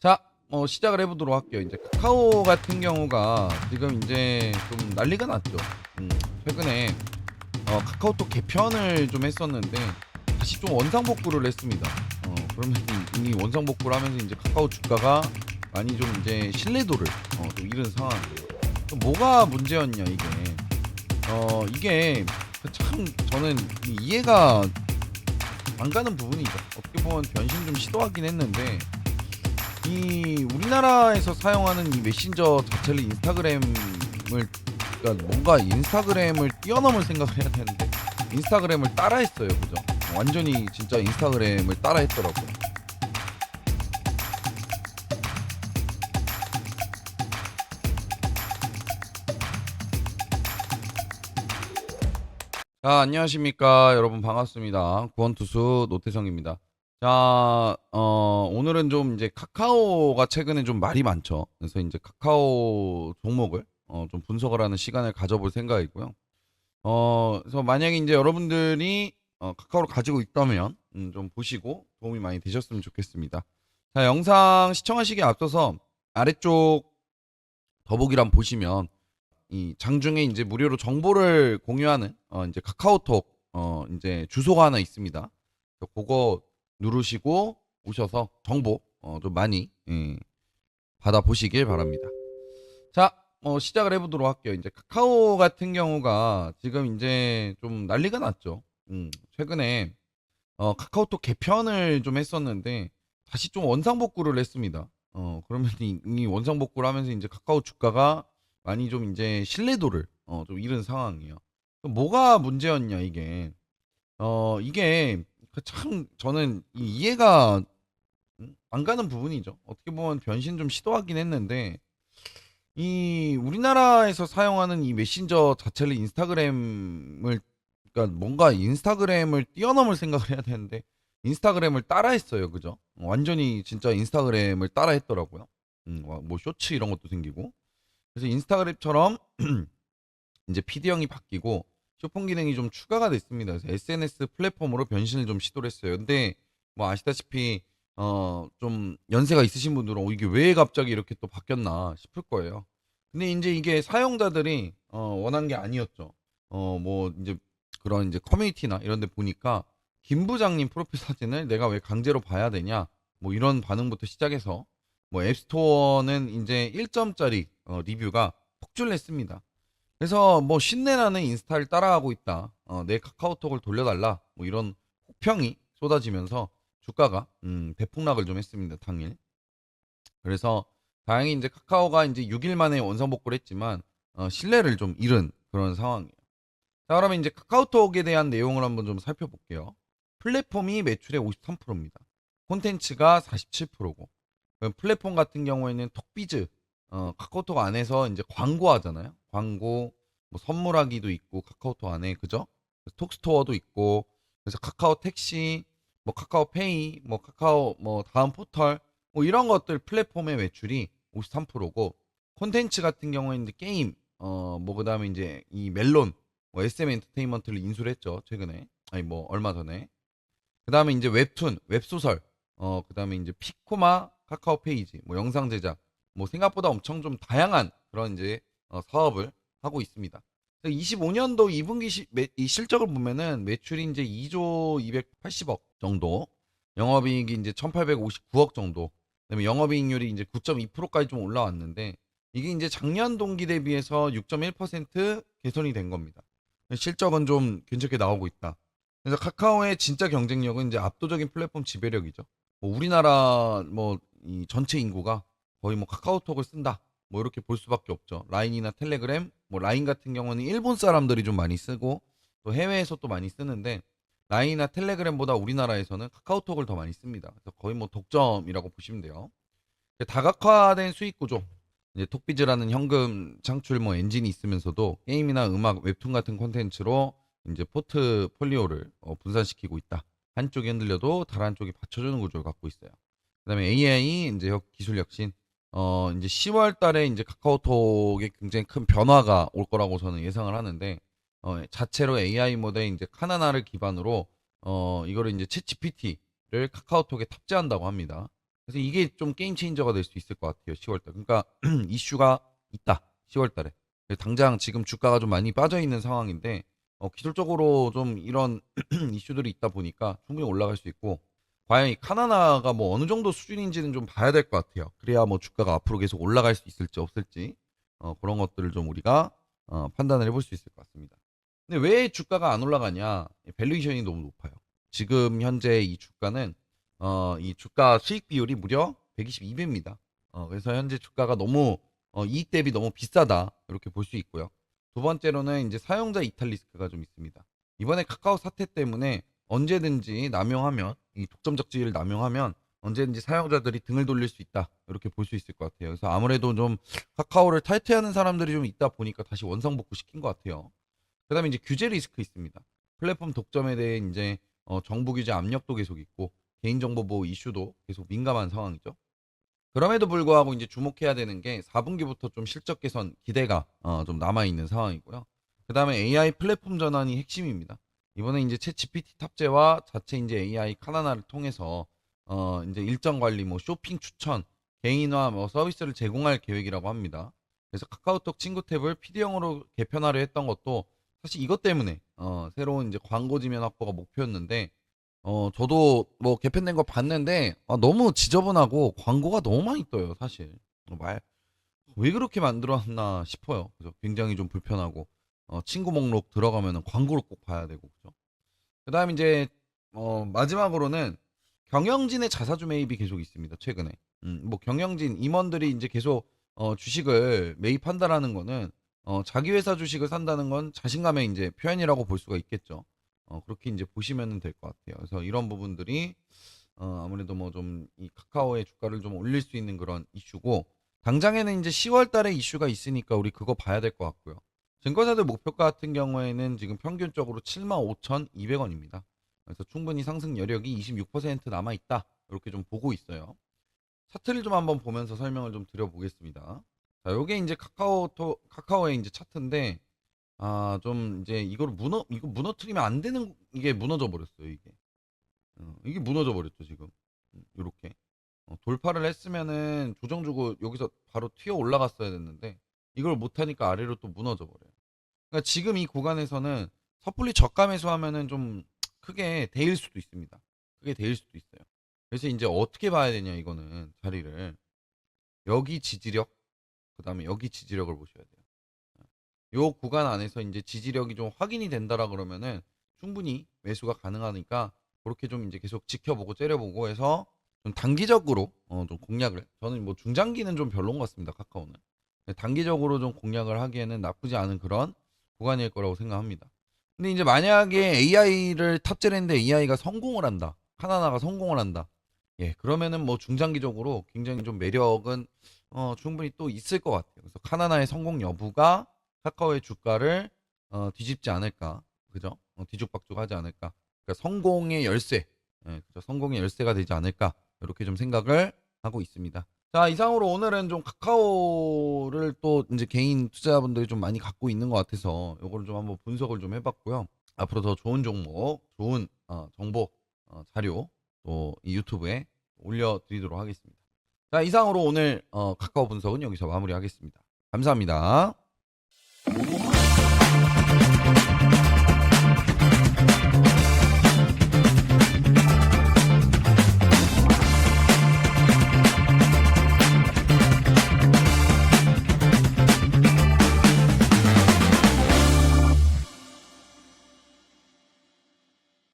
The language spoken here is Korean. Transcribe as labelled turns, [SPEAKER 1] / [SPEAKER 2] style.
[SPEAKER 1] 자, 시작을 해보도록 할게요. 이제 카카오 같은 경우가 지금 이제 좀 난리가 났죠. 최근에 카카오톡 개편을 좀 했었는데 다시 좀 원상복구를 했습니다. 그러면 이 원상복구를 하면서 이제 카카오 주가가 많이 좀 이제 신뢰도를 좀 잃은 상황이에요. 그럼 뭐가 문제였냐 이게? 이게 참 저는 이해가 안 가는 부분이죠. 어떻게 보면 변신 좀 시도하긴 했는데 이 우리나라에서 사용하는 이 메신저 자체를 인스타그램을, 그러니까 뭔가 인스타그램을 뛰어넘을 생각을 해야 되는데 인스타그램을 따라했어요. 그죠? 완전히 진짜 인스타그램을 따라했더라고요. 자, 안녕하십니까 여러분, 반갑습니다. 구원투수 노태성입니다. 자, 오늘은 좀 이제 카카오가 최근에 좀 말이 많죠. 그래서 이제 카카오 종목을 좀 분석을 하는 시간을 가져볼 생각이고요. 그래서 만약에 이제 여러분들이 카카오를 가지고 있다면 좀 보시고 도움이 많이 되셨으면 좋겠습니다. 자, 영상 시청하시기에 앞서서 아래쪽 더보기란 보시면 이 장중에 이제 무료로 정보를 공유하는 이제 카카오톡 이제 주소가 하나 있습니다. 그래서 그거 누르시고 오셔서 정보 좀 많이 받아 보시길 바랍니다. 자, 시작을 해보도록 할게요. 이제 카카오 같은 경우가 지금 이제 좀 난리가 났죠. 최근에 카카오톡 개편을 좀 했었는데 다시 좀 원상복구를 했습니다. 그러면 이 원상복구를 하면서 이제 카카오 주가가 많이 좀 이제 신뢰도를 좀 잃은 상황이에요. 그럼 뭐가 문제였냐 이게? 이게 참 저는 이해가 안 가는 부분이죠. 어떻게 보면 변신 좀 시도하긴 했는데 이 우리나라에서 사용하는 이 메신저 자체를 인스타그램을, 그러니까 뭔가 인스타그램을 뛰어넘을 생각을 해야 되는데 인스타그램을 따라했어요. 그죠? 완전히 진짜 인스타그램을 따라했더라고요. 뭐 쇼츠 이런 것도 생기고. 그래서 인스타그램처럼 이제 PD형이 바뀌고 쇼폰 기능이 좀 추가가 됐습니다. 그래서 SNS 플랫폼으로 변신을 좀 시도를 했어요. 근데 뭐 아시다시피 좀 연세가 있으신 분들은 이게 왜 갑자기 이렇게 또 바뀌었나 싶을 거예요. 근데 이제 이게 사용자들이 원한 게 아니었죠. 뭐 이제 그런 이제 커뮤니티나 이런 데 보니까 김 부장님 프로필 사진을 내가 왜 강제로 봐야 되냐, 뭐 이런 반응부터 시작해서 뭐 앱스토어는 이제 1점짜리 리뷰가 폭주했습니다. 그래서 뭐 신내나는 인스타를 따라하고 있다. 내 카카오톡을 돌려달라. 뭐 이런 혹평이 쏟아지면서 주가가 대폭락을 좀 했습니다. 당일. 그래서 다행히 이제 카카오가 이제 6일 만에 원상복구를 했지만 신뢰를 좀 잃은 그런 상황이에요. 자, 그러면 이제 카카오톡에 대한 내용을 한번 좀 살펴볼게요. 플랫폼이 매출의 53%입니다. 콘텐츠가 47%고 플랫폼 같은 경우에는 톡비즈, 카카오톡 안에서 이제 광고하잖아요. 광고, 뭐 선물하기도 있고 카카오톡 안에, 그죠? 톡스토어도 있고, 그래서 카카오 택시, 뭐 카카오페이, 뭐 카카오 뭐 다음 포털, 뭐 이런 것들 플랫폼의 매출이 53%고 콘텐츠 같은 경우에는 이제 게임, 뭐 그다음에 이제 이 멜론, 뭐 SM 엔터테인먼트를 인수를 했죠 최근에, 아니 뭐 얼마 전에. 그다음에 이제 웹툰, 웹소설, 그다음에 이제 피코마, 카카오 페이지, 뭐 영상 제작, 뭐 생각보다 엄청 좀 다양한 그런 이제 사업을 하고 있습니다. 25년도 2분기 이 실적을 보면은 매출이 이제 2조 280억 정도, 영업이익이 이제 1,859억 정도, 그다음에 영업이익률이 이제 9.2%까지 좀 올라왔는데 이게 이제 작년 동기 대비해서 6.1% 개선이 된 겁니다. 실적은 좀 괜찮게 나오고 있다. 그래서 카카오의 진짜 경쟁력은 이제 압도적인 플랫폼 지배력이죠. 뭐 우리나라 뭐 이 전체 인구가 거의 뭐 카카오톡을 쓴다, 뭐 이렇게 볼 수밖에 없죠. 라인이나 텔레그램, 뭐 라인 같은 경우는 일본 사람들이 좀 많이 쓰고 또 해외에서 또 많이 쓰는데 라인이나 텔레그램보다 우리나라에서는 카카오톡을 더 많이 씁니다. 그래서 거의 뭐 독점이라고 보시면 돼요. 다각화된 수익 구조, 이제 톡비즈라는 현금 창출 뭐 엔진이 있으면서도 게임이나 음악, 웹툰 같은 콘텐츠로 이제 포트폴리오를 분산시키고 있다. 한쪽이 흔들려도 다른 한쪽이 받쳐주는 구조를 갖고 있어요. 그다음에 AI 이제 기술 혁신. 이제 10월 달에 이제 카카오톡에 굉장히 큰 변화가 올 거라고 저는 예상을 하는데 자체로 AI 모델 이제 카나나를 기반으로 이거를 이제 챗 GPT를 카카오톡에 탑재한다고 합니다. 그래서 이게 좀 게임 체인저가 될 수 있을 것 같아요. 10월 달. 그러니까 이슈가 있다. 10월 달에. 당장 지금 주가가 좀 많이 빠져 있는 상황인데 기술적으로 좀 이런 이슈들이 있다 보니까 충분히 올라갈 수 있고 과연 이 카나나가 뭐 어느 정도 수준인지는 좀 봐야 될 것 같아요. 그래야 뭐 주가가 앞으로 계속 올라갈 수 있을지 없을지 그런 것들을 좀 우리가 판단을 해볼 수 있을 것 같습니다. 근데 왜 주가가 안 올라가냐? 밸류에이션이 너무 높아요. 지금 현재 이 주가는 이 주가 수익 비율이 무려 122배입니다. 그래서 현재 주가가 너무 이익 대비 너무 비싸다 이렇게 볼 수 있고요. 두 번째로는 이제 사용자 이탈 리스크가 좀 있습니다. 이번에 카카오 사태 때문에 언제든지 남용하면 이 독점적 지위를 남용하면 언제든지 사용자들이 등을 돌릴 수 있다 이렇게 볼 수 있을 것 같아요. 그래서 아무래도 좀 카카오를 탈퇴하는 사람들이 좀 있다 보니까 다시 원상복구 시킨 것 같아요. 그다음에 이제 규제 리스크 있습니다. 플랫폼 독점에 대해 이제 정부 규제 압력도 계속 있고 개인정보 보호 이슈도 계속 민감한 상황이죠. 그럼에도 불구하고 이제 주목해야 되는 게 4분기부터 좀 실적 개선 기대가 좀 남아 있는 상황이고요. 그다음에 AI 플랫폼 전환이 핵심입니다. 이번에 이제 챗 GPT 탑재와 자체 이제 AI 카나나를 통해서 이제 일정 관리, 뭐 쇼핑 추천, 개인화 뭐 서비스를 제공할 계획이라고 합니다. 그래서 카카오톡 친구 탭을 PD형으로 개편하려 했던 것도 사실 이것 때문에 새로운 이제 광고 지면 확보가 목표였는데 저도 뭐 개편된 거 봤는데 너무 지저분하고 광고가 너무 많이 떠요, 사실. 왜 그렇게 만들어놨나 싶어요. 그죠? 굉장히 좀 불편하고 친구 목록 들어가면은 광고를 꼭 봐야 되고 그죠? 그다음에 이제 마지막으로는 경영진의 자사주 매입이 계속 있습니다, 최근에. 뭐 경영진 임원들이 이제 계속 주식을 매입한다라는 거는 자기 회사 주식을 산다는 건 자신감의 이제 표현이라고 볼 수가 있겠죠. 그렇게 이제 보시면 될 것 같아요. 그래서 이런 부분들이 아무래도 뭐 좀 이 카카오의 주가를 좀 올릴 수 있는 그런 이슈고 당장에는 이제 10월 달에 이슈가 있으니까 우리 그거 봐야 될 것 같고요. 증권사들 목표가 같은 경우에는 지금 평균적으로 75,200원입니다. 그래서 충분히 상승 여력이 26% 남아 있다. 이렇게 좀 보고 있어요. 차트를 좀 한번 보면서 설명을 좀 드려보겠습니다. 자, 요게 이제 카카오의 이제 차트인데 좀 이제 이거 무너뜨리면 안 되는 이게 무너져 버렸어요, 이게. 이게 무너져 버렸죠, 지금. 요렇게. 돌파를 했으면은 조정 주고 여기서 바로 튀어 올라갔어야 됐는데 이걸 못 하니까 아래로 또 무너져 버려요. 그러니까 지금 이 구간에서는 섣불리 저가 매수하면은 좀 크게 데일 수도 있습니다. 크게 데일 수도 있어요. 그래서 이제 어떻게 봐야 되냐 이거는 자리를 여기 지지력 그다음에 여기 지지력을 보셔야 돼요. 요 구간 안에서 이제 지지력이 좀 확인이 된다라 그러면은 충분히 매수가 가능하니까 그렇게 좀 이제 계속 지켜보고 째려보고 해서 좀 단기적으로 좀 공략을 저는 뭐 중장기는 좀 별론 것 같습니다 카카오는 단기적으로 좀 공략을 하기에는 나쁘지 않은 그런 구간일 거라고 생각합니다. 근데 이제 만약에 AI를 탑재를 했는데 AI가 성공을 한다 카나나가 성공을 한다 예 그러면은 뭐 중장기적으로 굉장히 좀 매력은 충분히 또 있을 것 같아요. 그래서 카나나의 성공 여부가 카카오의 주가를 뒤집지 않을까, 그죠? 뒤죽박죽하지 않을까. 그러니까 성공의 열쇠, 예, 그죠? 성공의 열쇠가 되지 않을까 이렇게 좀 생각을 하고 있습니다. 자, 이상으로 오늘은 좀 카카오를 또 이제 개인 투자분들이 좀 많이 갖고 있는 것 같아서 요거를 좀 한번 분석을 좀 해봤고요. 앞으로 더 좋은 종목, 좋은 정보, 자료 또 이 유튜브에 올려드리도록 하겠습니다. 자, 이상으로 오늘 카카오 분석은 여기서 마무리하겠습니다. 감사합니다.